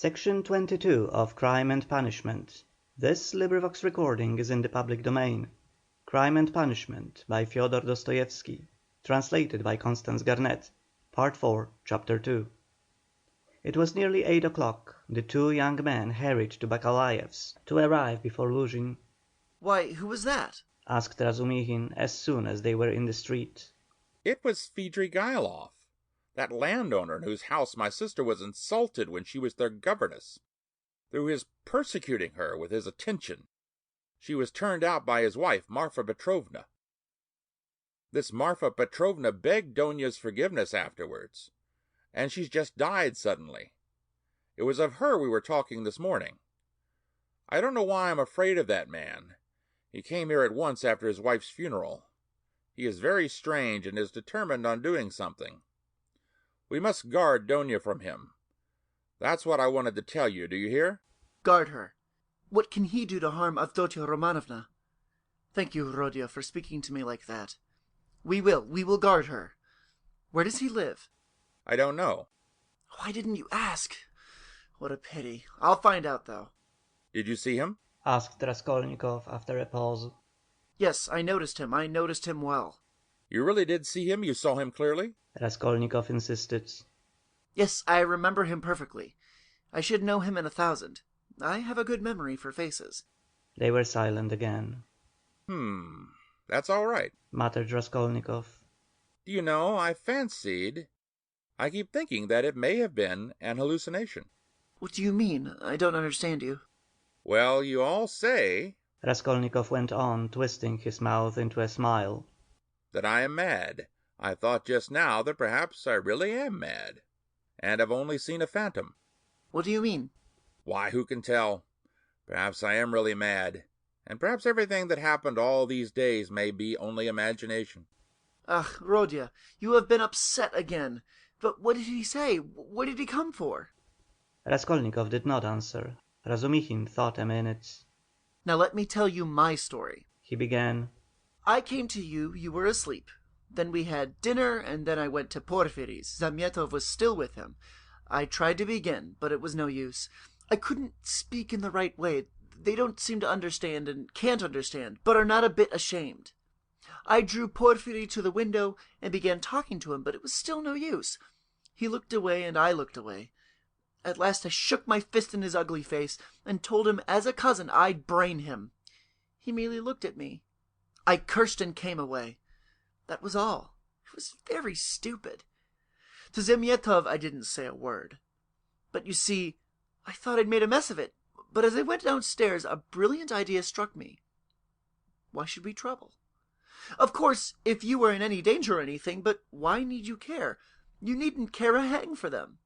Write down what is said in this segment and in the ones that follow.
Section 22 of Crime and Punishment. This recording is in the public domain. Crime and Punishment by Fyodor Dostoyevsky. Translated by Constance Garnett. Part 4, Chapter 2. It was nearly 8 o'clock. The two young men hurried to Bakalaev's to arrive before Luzhin. "Why, who was that?" asked Razumihin as soon as they were in the street. "It was Svidrigaïlov, that landowner in whose house my sister was insulted when she was their governess, through his persecuting her with his attention. She was turned out by his wife, Marfa Petrovna. This Marfa Petrovna begged Donia's forgiveness afterwards, and she's just died suddenly. It was of her we were talking this morning. I don't know why I'm afraid of that man. He came here at once after his wife's funeral. He is very strange and is determined on doing something. We must guard Donia from him. That's what I wanted to tell you, do you hear?" "Guard her. What can he do to harm Avdotia Romanovna? Thank you, Rodya, for speaking to me like that. We will guard her. Where does he live?" "I don't know." "Why didn't you ask? What a pity. I'll find out, though." "Did you see him?" asked Raskolnikov after a pause. "Yes, I noticed him. I noticed him well." "You really did see him? You saw him clearly?" Raskolnikov insisted. "Yes, I remember him perfectly. I should know him in 1,000. I have a good memory for faces." They were silent again. That's all right," muttered Raskolnikov. "Do you know, I keep thinking that it may have been an hallucination." "What do you mean? I don't understand you." "Well, you all say," Raskolnikov went on, twisting his mouth into a smile, "that I am mad. I thought just now that perhaps I really am mad, and have only seen a phantom." "What do you mean?" "Why, who can tell? Perhaps I am really mad, and perhaps everything that happened all these days may be only imagination." "Ach, Rodya, you have been upset again. But what did he say? What did he come for?" Raskolnikov did not answer. Razumihin thought a minute. "Now let me tell you my story," he began. "I came to you, you were asleep. Then we had dinner, and then I went to Porfiry's. Zamyetov was still with him. I tried to begin, but it was no use. I couldn't speak in the right way. They don't seem to understand and can't understand, but are not a bit ashamed. I drew Porfiry to the window and began talking to him, but it was still no use. He looked away and I looked away. At last I shook my fist in his ugly face and told him as a cousin I'd brain him. He merely looked at me. I cursed and came away. That was all. It was very stupid. To Zamyetov I didn't say a word. But you see, I thought I'd made a mess of it. But as I went downstairs, a brilliant idea struck me. Why should we trouble? Of course, if you were in any danger or anything, but why need you care? You needn't care a hang for them.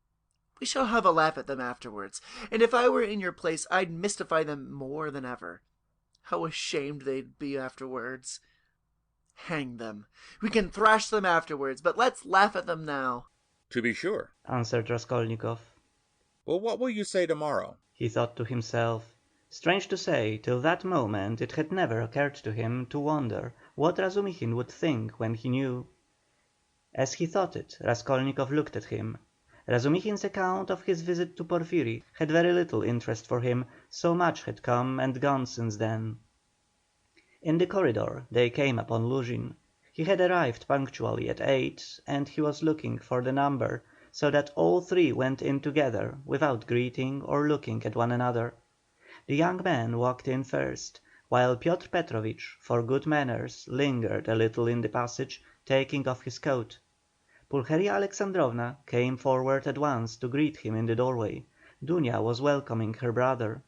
We shall have a laugh at them afterwards, and if I were in your place, I'd mystify them more than ever. How ashamed they'd be afterwards. Hang them. We can thrash them afterwards, but let's laugh at them now." "To be sure," answered Raskolnikov. "Well, what will you say tomorrow?" he thought to himself. Strange to say, till that moment it had never occurred to him to wonder what Razumihin would think when he knew. As he thought it, Raskolnikov looked at him. Razumihin's account of his visit to Porfiry had very little interest for him, so much had come and gone since then. In the corridor they came upon Luzhin. He had arrived punctually at 8, and he was looking for the number, so that all three went in together, without greeting or looking at one another. The young man walked in first, while Piotr Petrovich, for good manners, lingered a little in the passage, taking off his coat. Pulcheria Alexandrovna came forward at once to greet him in the doorway. Dunia was welcoming her brother.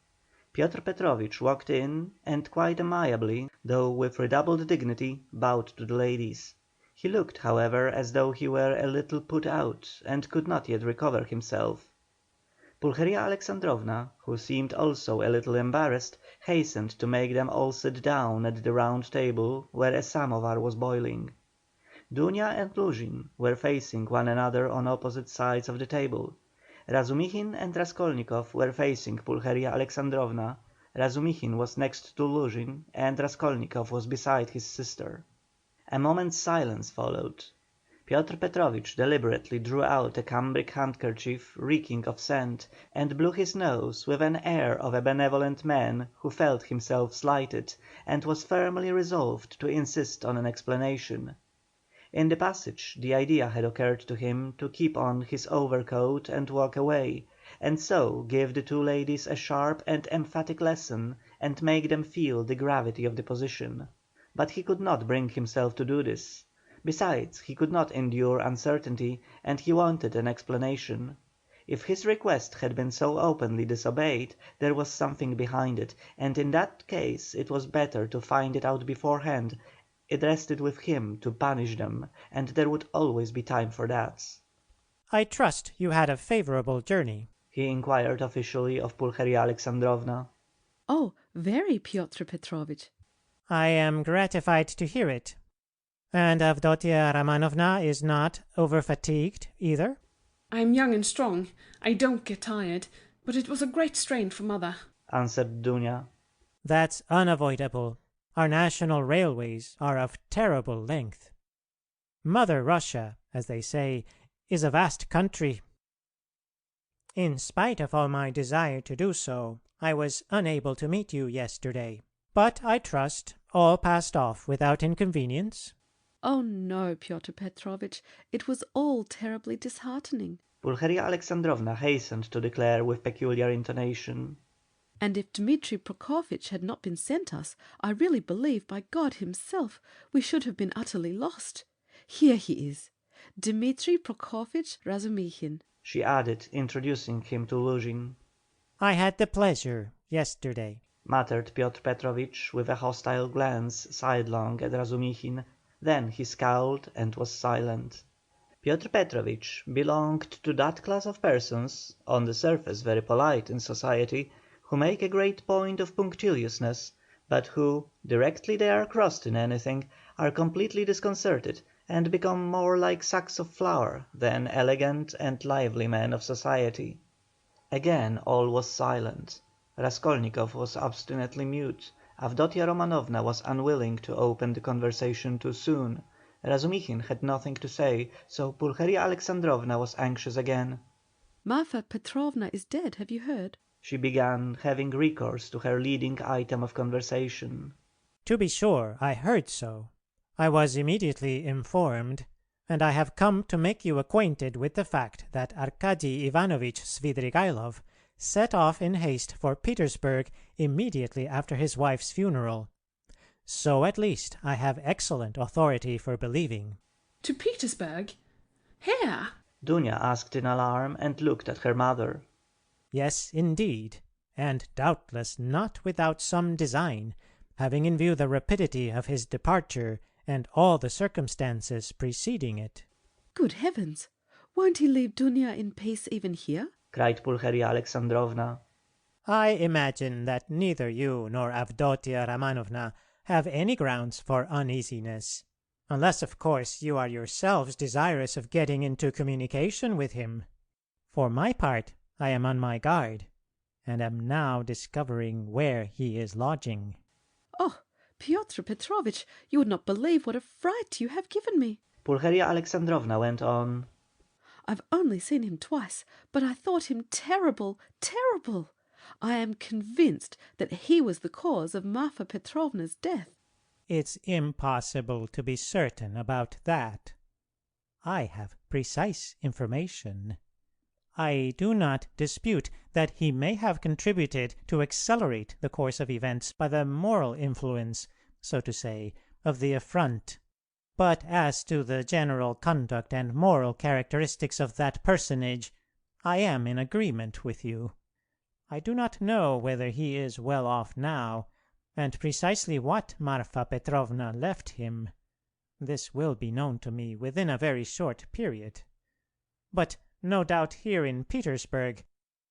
Piotr Petrovich walked in, and quite amiably, though with redoubled dignity, bowed to the ladies. He looked, however, as though he were a little put out, and could not yet recover himself. Pulcheria Alexandrovna, who seemed also a little embarrassed, hastened to make them all sit down at the round table where a samovar was boiling. Dunia and Luzhin were facing one another on opposite sides of the table. Razumihin and Raskolnikov were facing Pulcheria Alexandrovna. Razumihin was next to Luzhin, and Raskolnikov was beside his sister. A moment's silence followed. Piotr Petrovich deliberately drew out a cambric handkerchief reeking of scent, and blew his nose with an air of a benevolent man who felt himself slighted, and was firmly resolved to insist on an explanation. In the passage the idea had occurred to him to keep on his overcoat and walk away, and so give the two ladies a sharp and emphatic lesson, and make them feel the gravity of the position. But he could not bring himself to do this. Besides, he could not endure uncertainty, and he wanted an explanation. If his request had been so openly disobeyed, there was something behind it, and in that case it was better to find it out beforehand. It rested with him to punish them, and there would always be time for that. "I trust you had a favourable journey?" he inquired officially of Pulcheria Alexandrovna. "Oh, very, Piotr Petrovich." "I am gratified to hear it. And Avdotia Romanovna is not over-fatigued either?" "I'm young and strong. I don't get tired, but it was a great strain for mother," answered Dunya. "That's unavoidable. Our national railways are of terrible length. Mother Russia, as they say, is a vast country. In spite of all my desire to do so, I was unable to meet you yesterday. But I trust all passed off without inconvenience?" "Oh no, Piotr Petrovich, it was all terribly disheartening." Pulcheria Alexandrovna hastened to declare with peculiar intonation. "And if Dmitri Prokofitch had not been sent us, I really believe, by God himself, we should have been utterly lost. Here he is, Dmitri Prokofitch Razumikhin," she added, introducing him to Luzhin. "I had the pleasure yesterday," muttered Piotr Petrovich with a hostile glance sidelong at Razumikhin, then he scowled and was silent. Piotr Petrovich belonged to that class of persons, on the surface very polite in society, who make a great point of punctiliousness, but who, directly they are crossed in anything, are completely disconcerted, and become more like sacks of flour than elegant and lively men of society. Again all was silent. Raskolnikov was obstinately mute. Avdotia Romanovna was unwilling to open the conversation too soon. Razumikhin had nothing to say, so Pulcheria Alexandrovna was anxious again. "Marfa Petrovna is dead, have you heard?" she began, having recourse to her leading item of conversation. "To be sure, I heard so. I was immediately informed, and I have come to make you acquainted with the fact that Arkady Ivanovich Svidrigailov set off in haste for Petersburg immediately after his wife's funeral. So at least I have excellent authority for believing." "To Petersburg? Here?" Dunya asked in alarm and looked at her mother. "Yes, indeed, and doubtless not without some design, having in view the rapidity of his departure and all the circumstances preceding it." "Good heavens! Won't he leave Dunya in peace even here?" cried Pulcheria Alexandrovna. "I imagine that neither you nor Avdotia Romanovna have any grounds for uneasiness, unless of course you are yourselves desirous of getting into communication with him. For my part, I am on my guard, and am now discovering where he is lodging." "Oh, Piotr Petrovich, you would not believe what a fright you have given me." Pulcheria Alexandrovna went on. "I've only seen him twice, but I thought him terrible, terrible. I am convinced that he was the cause of Marfa Petrovna's death." "It's impossible to be certain about that. I have precise information. I do not dispute that he may have contributed to accelerate the course of events by the moral influence, so to say, of the affront. But as to the general conduct and moral characteristics of that personage, I am in agreement with you. I do not know whether he is well off now, and precisely what Marfa Petrovna left him. This will be known to me within a very short period. But no doubt here in Petersburg,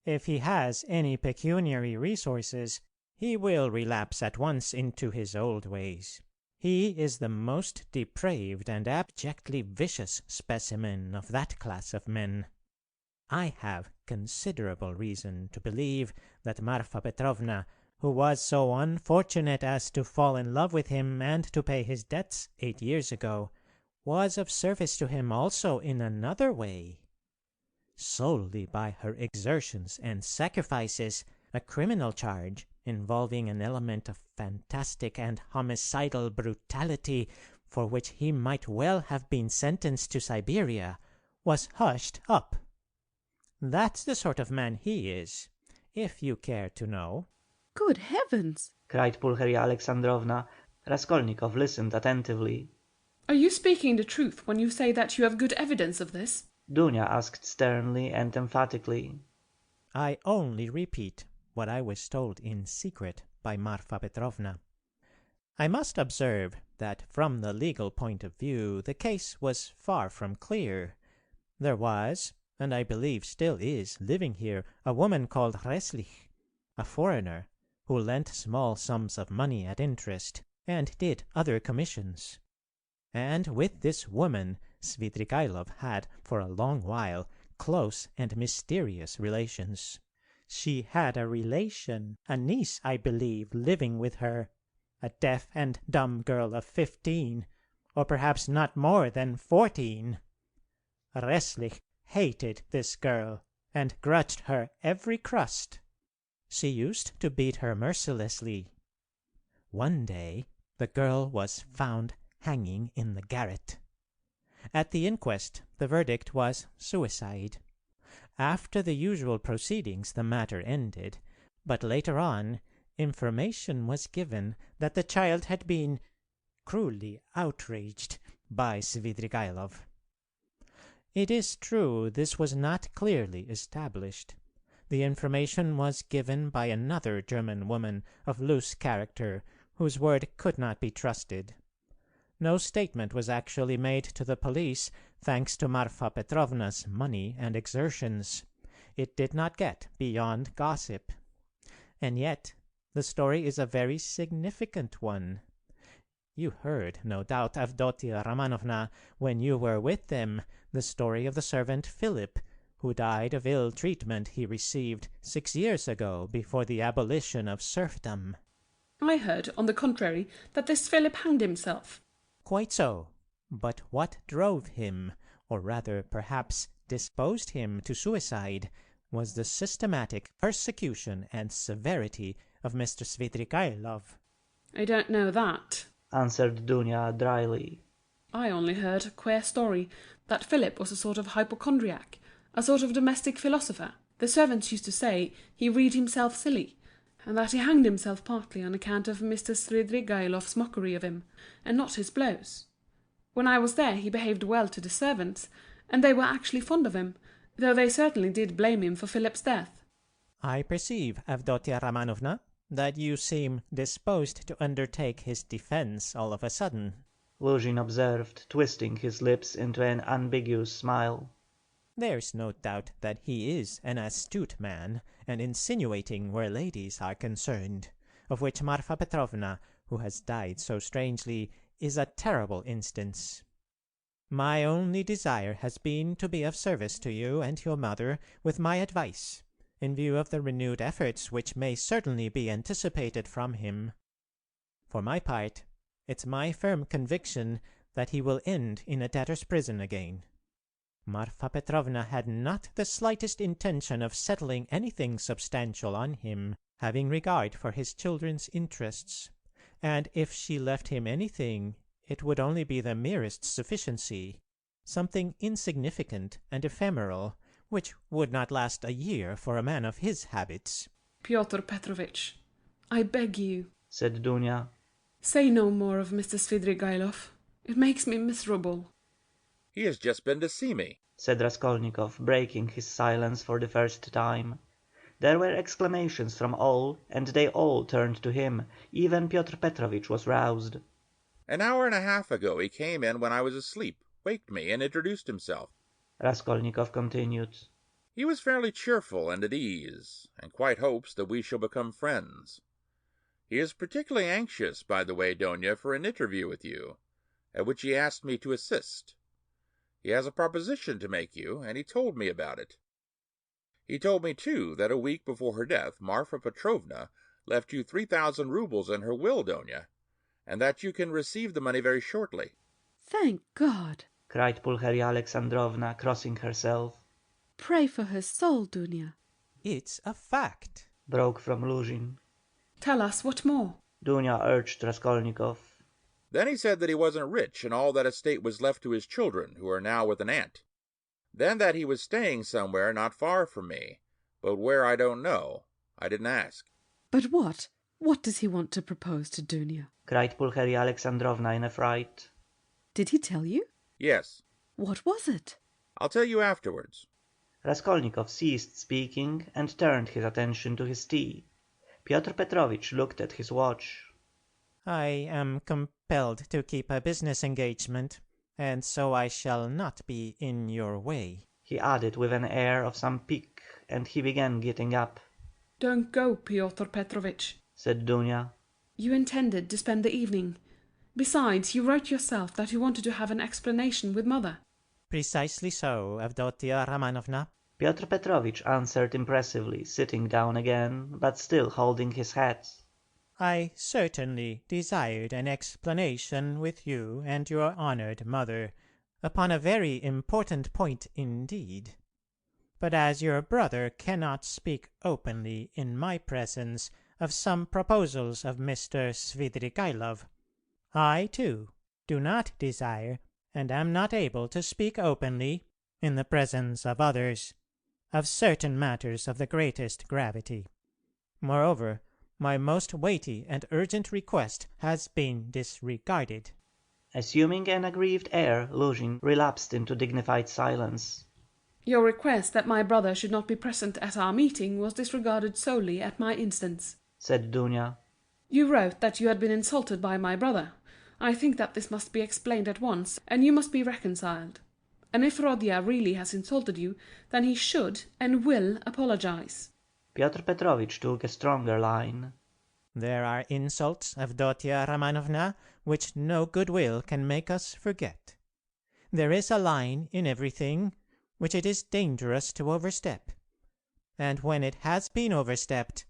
if he has any pecuniary resources, he will relapse at once into his old ways. He is the most depraved and abjectly vicious specimen of that class of men. I have considerable reason to believe that Marfa Petrovna, who was so unfortunate as to fall in love with him and to pay his debts 8 years ago, was of service to him also in another way. Solely by her exertions and sacrifices, a criminal charge involving an element of fantastic and homicidal brutality, for which he might well have been sentenced to Siberia, was hushed up. That's the sort of man he is, if you care to know." Good heavens! cried Pulcheria Alexandrovna. Raskolnikov listened attentively. Are you speaking the truth when you say that you have good evidence of this? Dunya asked sternly and emphatically. "I only repeat what I was told in secret by Marfa Petrovna. I must observe that from the legal point of view the case was far from clear. There was, and I believe still is, living here a woman called Reslich, a foreigner, who lent small sums of money at interest, and did other commissions. And with this woman Svidrigaïlov had for a long while close and mysterious relations. She had a relation, a niece, I believe, living with her, a deaf and dumb girl of 15, or perhaps not more than 14. Reslich hated this girl, and grudged her every crust. She used to beat her mercilessly. One day the girl was found hanging in the garret. At the inquest the verdict was suicide. After the usual proceedings the matter ended, but later on information was given that the child had been cruelly outraged by Svidrigaïlov. It is true this was not clearly established. The information was given by another German woman of loose character, whose word could not be trusted. No statement was actually made to the police, thanks to Marfa Petrovna's money and exertions. It did not get beyond gossip. And yet the story is a very significant one. You heard, no doubt, Avdotia Romanovna, when you were with them, the story of the servant Philip, who died of ill treatment he received 6 years ago before the abolition of serfdom. I heard, on the contrary, that this Philip hanged himself. Quite so. But what drove him, or rather perhaps disposed him to suicide, was the systematic persecution and severity of Mr. Svidrigaïlov. I don't know that, answered Dunya dryly. I only heard a queer story, that Philip was a sort of hypochondriac, a sort of domestic philosopher. The servants used to say he read himself silly, and that he hanged himself partly on account of Mr. Svidrigaïlov's mockery of him, and not his blows. When I was there he behaved well to the servants, and they were actually fond of him, though they certainly did blame him for Philip's death. I perceive, Avdotia Romanovna, that you seem disposed to undertake his defence all of a sudden. Luzhin observed, twisting his lips into an ambiguous smile. There's no doubt that he is an astute man, and insinuating where ladies are concerned, of which Marfa Petrovna, who has died so strangely, is a terrible instance. My only desire has been to be of service to you and your mother with my advice, in view of the renewed efforts which may certainly be anticipated from him. For my part, it's my firm conviction that he will end in a debtor's prison again. Marfa Petrovna had not the slightest intention of settling anything substantial on him, having regard for his children's interests, and if she left him anything, it would only be the merest sufficiency, something insignificant and ephemeral, which would not last a year for a man of his habits. Pyotr Petrovitch, I beg you, said Dunya. Say no more of Mr. Svidrigaïlov. It makes me miserable. He has just been to see me, said Raskolnikov, breaking his silence for the first time. There were exclamations from all, and they all turned to him. Even Pyotr Petrovitch was roused. An hour and a half ago he came in when I was asleep, waked me, and introduced himself. Raskolnikov continued. He was fairly cheerful and at ease, and quite hopes that we shall become friends. He is particularly anxious, by the way, Donia, for an interview with you, at which he asked me to assist. He has a proposition to make you, and he told me about it. He told me, too, that a week before her death Marfa Petrovna left you 3,000 roubles in her will, Donia, and that you can receive the money very shortly. Thank God! cried Pulcheria Alexandrovna, crossing herself. Pray for her soul, Dunya. It's a fact. Broke from Luzhin. Tell us what more. Dunya urged Raskolnikov. Then he said that he wasn't rich and all that estate was left to his children, who are now with an aunt. Then that he was staying somewhere not far from me, but where I don't know. I didn't ask. But what? What does he want to propose to Dunya? Cried Pulcheria Alexandrovna in a fright. Did he tell you? Yes. What was it? I'll tell you afterwards. Raskolnikov ceased speaking and turned his attention to his tea. Pyotr Petrovich looked at his watch. I am compelled to keep a business engagement, and so I shall not be in your way, he added with an air of some pique, and he began getting up. Don't go, Pyotr Petrovich, said Dunya. You intended to spend the evening. Besides, you wrote yourself that you wanted to have an explanation with mother. Precisely so, Avdotia Romanovna. Pyotr Petrovich answered impressively, sitting down again, but still holding his hat. I certainly desired an explanation with you and your honored mother upon a very important point indeed. But as your brother cannot speak openly in my presence of some proposals of Mr. Svidrigaïlov, I, too, do not desire and am not able to speak openly, in the presence of others, of certain matters of the greatest gravity. Moreover, my most weighty and urgent request has been disregarded. Assuming an aggrieved air, Luzhin relapsed into dignified silence. Your request that my brother should not be present at our meeting was disregarded solely at my instance, said Dunya. You wrote that you had been insulted by my brother. I think that this must be explained at once, and you must be reconciled. And if Rodia really has insulted you, then he should and will apologize. Pyotr Petrovich took a stronger line. There are insults, Avdotia Romanovna, which no goodwill can make us forget. There is a line in everything which it is dangerous to overstep, and when it has been overstepped,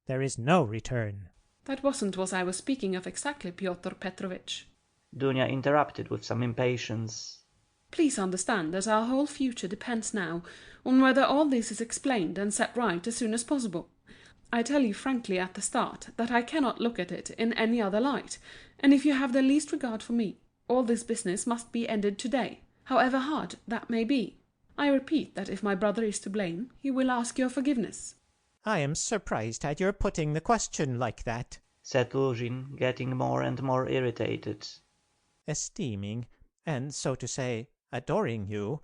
there is no return. That wasn't what I was speaking of exactly, Pyotr Petrovich. Dunya interrupted with some impatience. Please understand that our whole future depends now on whether all this is explained and set right as soon as possible. I tell you frankly at the start that I cannot look at it in any other light, and if you have the least regard for me, all this business must be ended today, however hard that may be. I repeat that if my brother is to blame, he will ask your forgiveness. I am surprised at your putting the question like that, said Luzhin, getting more and more irritated. Esteeming, and so to say, adoring you,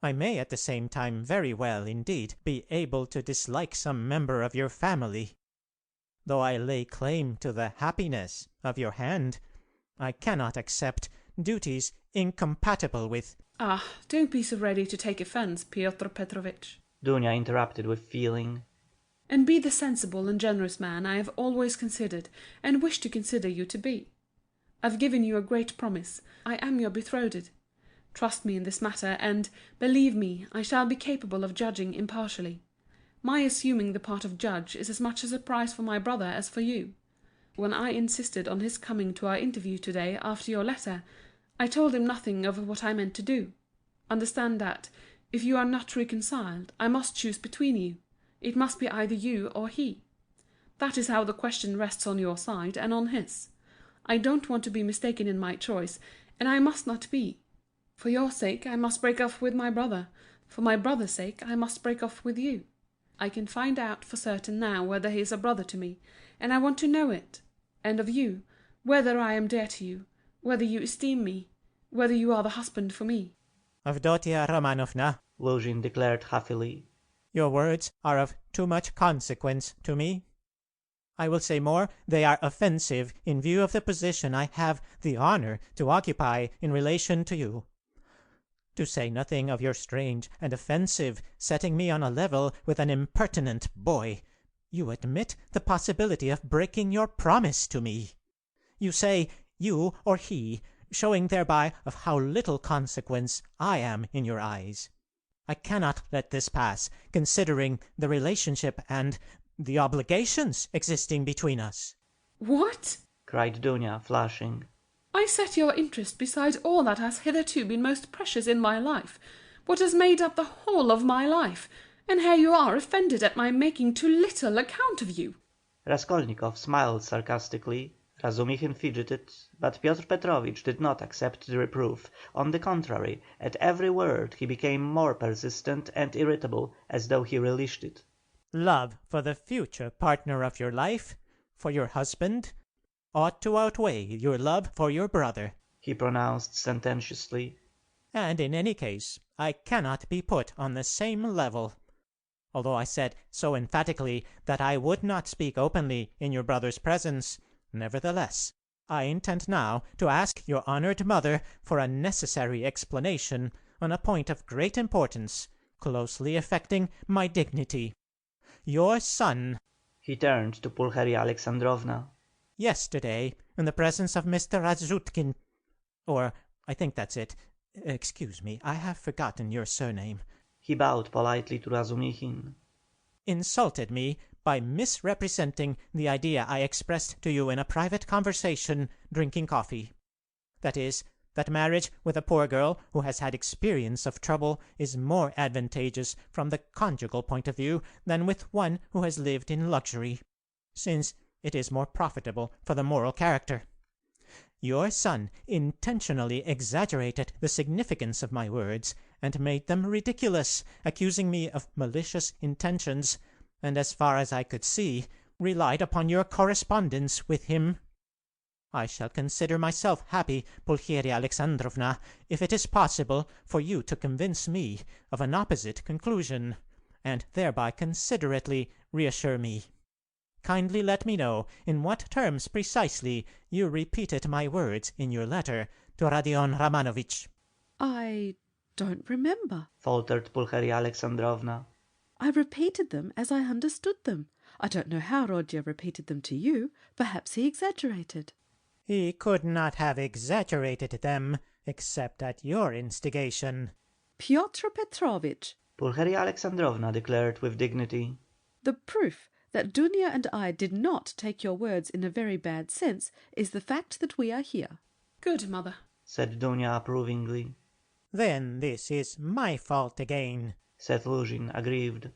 I may at the same time very well indeed be able to dislike some member of your family. Though I lay claim to the happiness of your hand, I cannot accept duties incompatible with— Ah, don't be so ready to take offence, Pyotr Petrovich. Dunya interrupted with feeling. And be the sensible and generous man I have always considered and wish to consider you to be. I've given you a great promise. I am your betrothed. Trust me in this matter, and, believe me, I shall be capable of judging impartially. My assuming the part of judge is as much a surprise for my brother as for you. When I insisted on his coming to our interview today after your letter, I told him nothing of what I meant to do. Understand that, if you are not reconciled, I must choose between you. It must be either you or he. That is how the question rests on your side and on his. I don't want to be mistaken in my choice, and I must not be. For your sake I must break off with my brother. For my brother's sake I must break off with you. I can find out for certain now whether he is a brother to me, and I want to know it. And of you, whether I am dear to you, whether you esteem me, whether you are the husband for me. Avdotia Romanovna, Luzhin declared huffily. Your words are of too much consequence to me. I will say more, they are offensive in view of the position I have the honor to occupy in relation to you. To say nothing of your strange and offensive setting me on a level with an impertinent boy, you admit the possibility of breaking your promise to me. You say, you or he, showing thereby of how little consequence I am in your eyes. I cannot let this pass, considering the relationship and the obligations existing between us. What? cried Dunya, flushing. I set your interest beside all that has hitherto been most precious in my life, what has made up the whole of my life, and here you are offended at my making too little account of you." Raskolnikov smiled sarcastically, Razumihin fidgeted, but Piotr Petrovich did not accept the reproof; on the contrary, at every word he became more persistent and irritable, as though he relished it. Love for the future partner of your life, for your husband, ought to outweigh your love for your brother, He pronounced sententiously. and in any case I cannot be put on the same level. Although I said so emphatically that I would not speak openly in your brother's presence, nevertheless I intend now to ask your honored mother for a necessary explanation on a point of great importance, closely affecting my dignity. Your son, He turned to Pulcheria Alexandrovna. yesterday, in the presence of Mr. Razutkin, or I think that's it. Excuse me, I have forgotten your surname. He bowed politely to Razumihin. Insulted me by misrepresenting the idea I expressed to you in a private conversation drinking coffee. That is, that marriage with a poor girl who has had experience of trouble is more advantageous from the conjugal point of view than with one who has lived in luxury, since it is more profitable for the moral character. Your son intentionally exaggerated the significance of my words, and made them ridiculous, accusing me of malicious intentions, and as far as I could see, relied upon your correspondence with him. I shall consider myself happy, Pulcheria Alexandrovna, if it is possible for you to convince me of an opposite conclusion, and thereby considerately reassure me. Kindly let me know in what terms precisely you repeated my words in your letter to Rodion Romanovich. I don't remember. Faltered Pulcheria Alexandrovna. I repeated them as I understood them. I don't know how Rodya repeated them to you. Perhaps he exaggerated. He could not have exaggerated them, except at your instigation. Pyotr Petrovitch, Pulcheria Alexandrovna declared with dignity. the proof that Dunya and I did not take your words in a very bad sense is the fact that we are here. "Good, mother," Said Dunya approvingly. Then this is my fault again. Said Luzhin, aggrieved.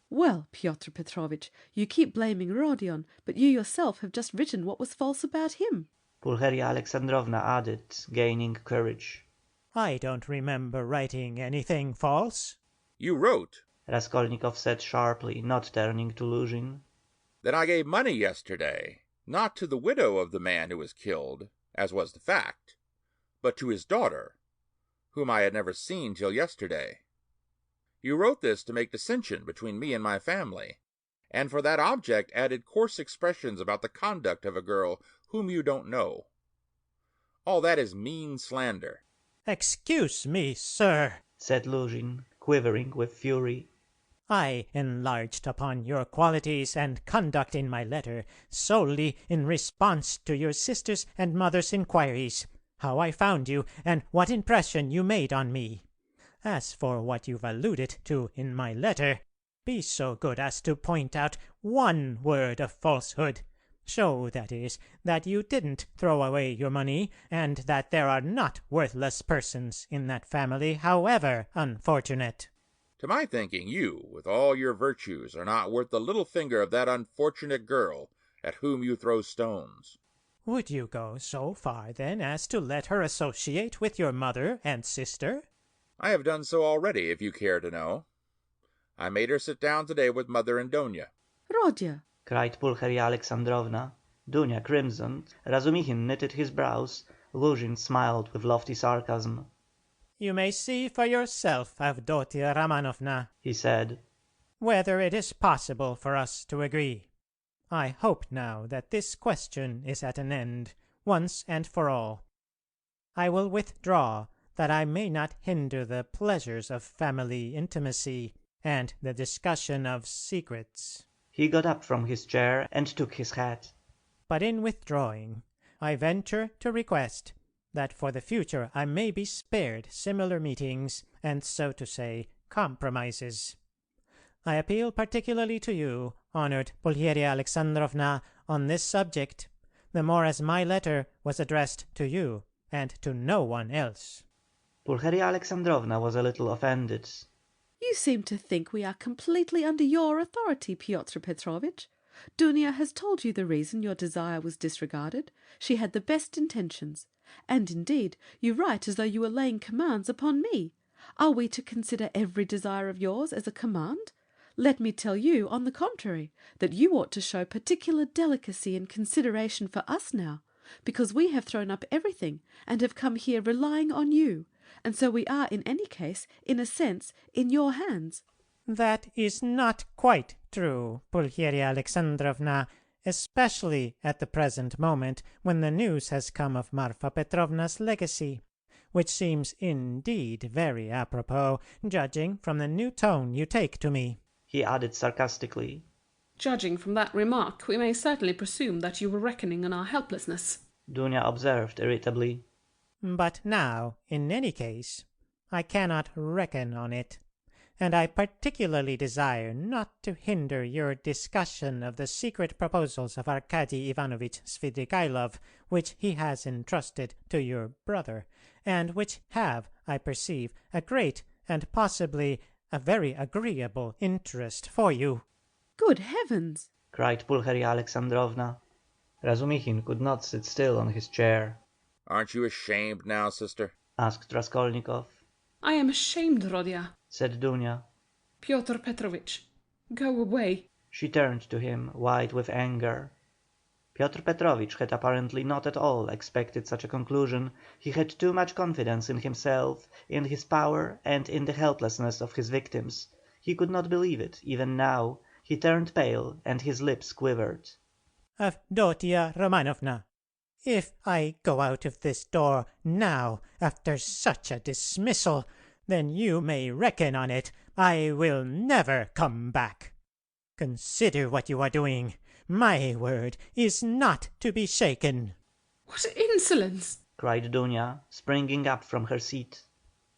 Well, Pyotr Petrovitch, you keep blaming Rodion, but you yourself have just written what was false about him. Pulcheria Alexandrovna added, gaining courage. I don't remember writing anything false. You wrote Raskolnikov said sharply, not turning to Luzhin. that I gave money yesterday, not to the widow of the man who was killed, as was the fact, but to his daughter, whom I had never seen till yesterday. You wrote this to make dissension between me and my family, and for that object added coarse expressions about the conduct of a girl whom you don't know. All that is mean slander. Excuse me, sir. Said Luzhin, quivering with fury. I enlarged upon your qualities and conduct in my letter solely in response to your sister's and mother's inquiries, how I found you, and what impression you made on me. As for what you've alluded to in my letter, be so good as to point out one word of falsehood. Show, that is, that you didn't throw away your money, and that there are not worthless persons in that family, however unfortunate. To my thinking, you, with all your virtues, are not worth the little finger of that unfortunate girl at whom you throw stones. Would you go so far, then, as to let her associate with your mother and sister? I have done so already, if you care to know. I made her sit down today with Mother and Donia. Rodya, Cried Pulcheria Alexandrovna. Dunya crimsoned, Razumihin knitted his brows, Luzhin smiled with lofty sarcasm. You may see for yourself, Avdotia Romanovna, He said. whether it is possible for us to agree. I hope now that this question is at an end, once and for all. I will withdraw, that I may not hinder the pleasures of family intimacy and the discussion of secrets. He got up from his chair and took his hat. But in withdrawing, I venture to request that for the future I may be spared similar meetings and, so to say, compromises. I appeal particularly to you, honored Pulcheria Alexandrovna, on this subject, the more as my letter was addressed to you, and to no one else." Pulcheria Alexandrovna was a little offended. You seem to think we are completely under your authority, Pyotr Petrovitch. Dunya has told you the reason your desire was disregarded. She had the best intentions. And indeed, you write as though you were laying commands upon me. Are we to consider every desire of yours as a command? Let me tell you, on the contrary, that you ought to show particular delicacy and consideration for us now, because we have thrown up everything and have come here relying on you, and so we are in any case, in a sense, in your hands. "That is not quite true, Pulcheria Alexandrovna, especially at the present moment, when the news has come of Marfa Petrovna's legacy, which seems indeed very apropos, judging from the new tone you take to me," he added sarcastically. "Judging from that remark, we may certainly presume that you were reckoning on our helplessness," Dunya observed irritably. "But now, in any case, I cannot reckon on it, and I particularly desire not to hinder your discussion of the secret proposals of Arkady Ivanovich Svidrigailov, which he has entrusted to your brother, and which have, I perceive, a great and possibly a very agreeable interest for you." Good heavens! cried Pulcheria Alexandrovna. Razumixin could not sit still on his chair. Aren't you ashamed now, sister? Asked Raskolnikov. "I am ashamed, Rodya," said Dunya. "Pyotr Petrovitch, go away." She turned to him, white with anger. Pyotr Petrovitch had apparently not at all expected such a conclusion. He had too much confidence in himself, in his power, and in the helplessness of his victims. He could not believe it, even now. He turned pale, and his lips quivered. "Avdotia Romanovna, if I go out of this door now, after such a dismissal, then you may reckon on it I will never come back. Consider what you are doing. My word is not to be shaken." "What insolence!" cried Dunya, springing up from her seat.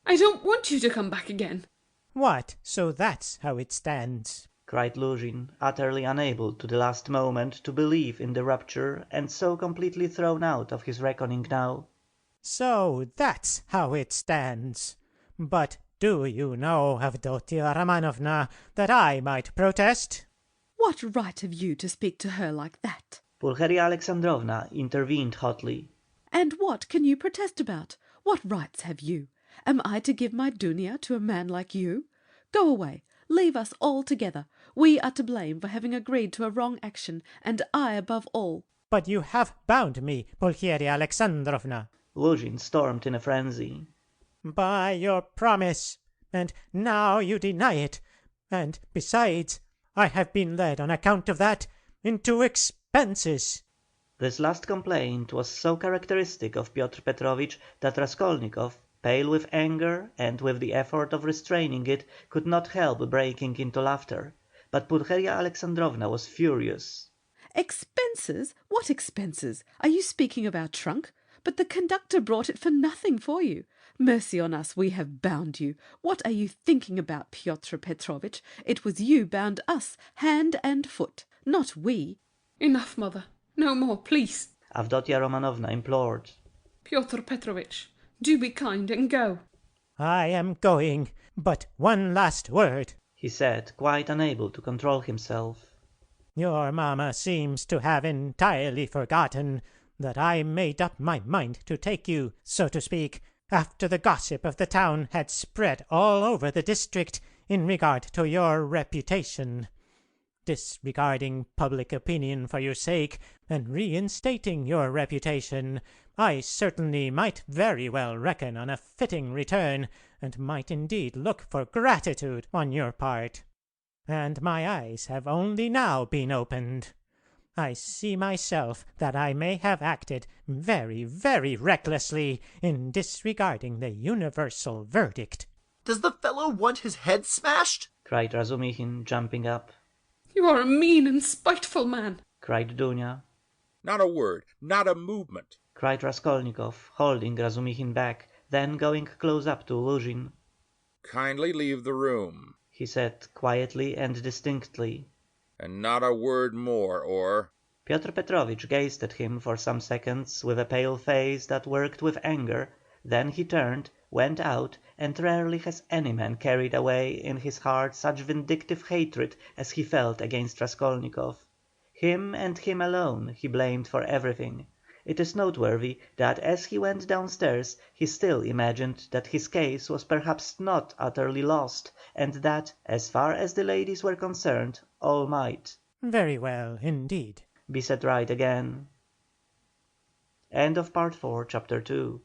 "I don't want you to come back again." "What, so that's how it stands?" cried Luzhin, utterly unable to the last moment to believe in the rupture, and so completely thrown out of his reckoning now. "So that's how it stands. But do you know, Avdotia Romanovna, that I might protest?" What right have you to speak to her like that? Pulcheria Alexandrovna intervened hotly. And what can you protest about? What rights have you? Am I to give my Dunya to a man like you? Go away. Leave us all together. We are to blame for having agreed to a wrong action, and I above all. "But you have bound me, Pulcheria Alexandrovna." Luzhin stormed in a frenzy. "By your promise, and now you deny it. And besides, I have been led on account of that into expenses." This last complaint was so characteristic of Pyotr Petrovitch that Raskolnikov, pale with anger and with the effort of restraining it, could not help breaking into laughter. But Pulcheria Alexandrovna was furious. Expenses? What expenses? Are you speaking of our trunk? But the conductor brought it for nothing for you. Mercy on us, we have bound you. What are you thinking about, Pyotr Petrovitch? It was you bound us, hand and foot, not we. "Enough, mother. No more, please." Avdotia Romanovna implored. "Pyotr Petrovitch, do be kind and go." "I am going, but one last word," he said, quite unable to control himself. "Your mamma seems to have entirely forgotten that I made up my mind to take you, so to speak, after the gossip of the town had spread all over the district in regard to your reputation. Disregarding public opinion for your sake, and reinstating your reputation, I certainly might very well reckon on a fitting return, and might indeed look for gratitude on your part. And my eyes have only now been opened. I see myself that I may have acted very, very recklessly in disregarding the universal verdict." Does the fellow want his head smashed? cried Razumixin, jumping up. "You are a mean and spiteful man," cried Dunya. Not a word, not a movement. Cried Raskolnikov, holding Razumixin back, then going close up to Luzhin. Kindly leave the room. He said quietly and distinctly. And not a word more, or... Piotr Petrovich gazed at him for some seconds with a pale face that worked with anger, then he turned, went out, and rarely has any man carried away in his heart such vindictive hatred as he felt against Raskolnikov. Him and him alone he blamed for everything. It is noteworthy that as he went downstairs he still imagined that his case was perhaps not utterly lost, and that, as far as the ladies were concerned, all might Very well, indeed. be set right again. End of Part 4, Chapter 2.